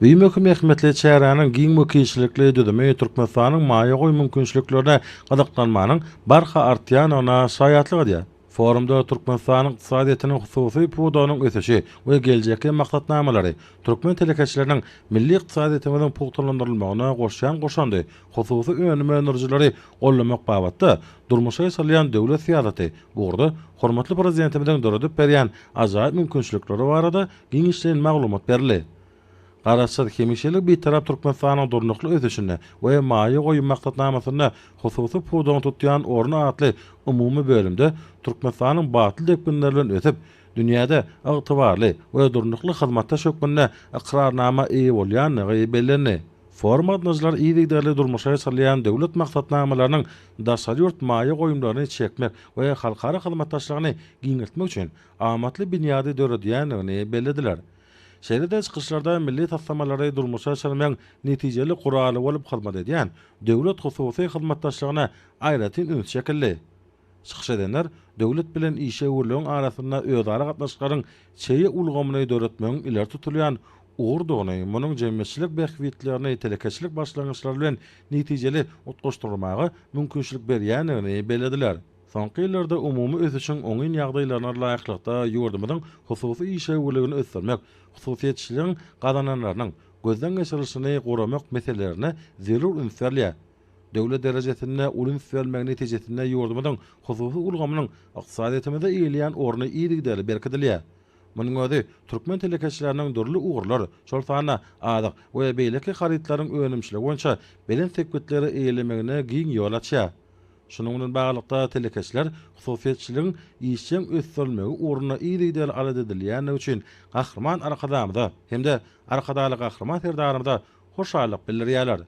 Büyümöküm ähmetli çäräniň giň mükişlikli düdümi Türkmenistanyň maýa goý mümkinçiliklerine gadaklanmanyň barha artýan ona şaýatlygy diýär. Forumda Türkmenistanyň ykdysadyetiniň hususy puwdagynyň ösüşi we geljekki maksatnamalary, türkmen telekeçileriniň milli ykdysadyetimiň puwtalandyrylmagyna goşan goşandy. Hususy önüme enerjileri gollamak babatda durmuşa salýan döwlet syýasaty burda hormatly prezidentimiň döredip berýän ajaýyp mümkinçilikleri barada giňişlen maglumat berildi. Garaşsyz hemişelik bir tarap Türkmenistanyň durnukly ösüşine we maýa goýy maksatnamasyna hususy puwdaň tutýan orna atly umumy bölümde Türkmenistanyň batyl depginleri bilen ötüp dünýäde ygtybarly we durnukly hyzmatda şökmünde iqrarnama eýe bolýanyny bellerni. Forum adnajlar iýdigderli durmuşa salýan döwlet maksatnamalarynyň daşary ýurt maýa goýumlaryny çekmek we halkara hyzmatdaşlygyny giňirtmek üçin amatly binýady döredýäni bellediler. Şeýle çykyşlarda milli taslamalary durmuşa salmayan netijeli guraly bolup hyzmat edýän döwlet hususy hyzmatdaşlygyna aýratyn üns şekilli. Çykyş edenler döwlet bilen işe urluň arasynda özara gatnaşyklaryň çeýe ulgamyny döretmegiň ileri tutulýan uğurdugyny, munyň jemgyýetçilik behwitlerini telekeçilik başlangyçlary bilen netijeli utgaşdyrmagy mümkinçilik berýäni bellediler. Soňky ýyllarda umumy ösüşiň oňyn ýagdaýlaryna laýyklykda ýurdumyň hususy işe urlugyny ösdürmek, hususiýetçiligiň gazananlarynyň gözden geçirilisini goramak meselelerine zerur ünsärliýär. Döwlet derejesinde ulun süýelmek netijesinde ýurdumyň hususy ulgamynyň ykdysadyetimizde eýleýän orny iýdigdäli berkidilýär. Munyň özi türkmen telekeçileriniň dürli ugurlar, şol sana adyk we beýleki haritlaryň önümçiligi boýunça belen sekbetleri eýlemegine giň ýol açýar. Şunun bilen baglykda telekeçiler hususiýetçiligiň işçiň ösdürmegi uruna iýdigdäli alad edilýäni üçin gahrman arkadamyda hem-de arkadaly gahrman serdarymyda hoşallyk bildirýärler.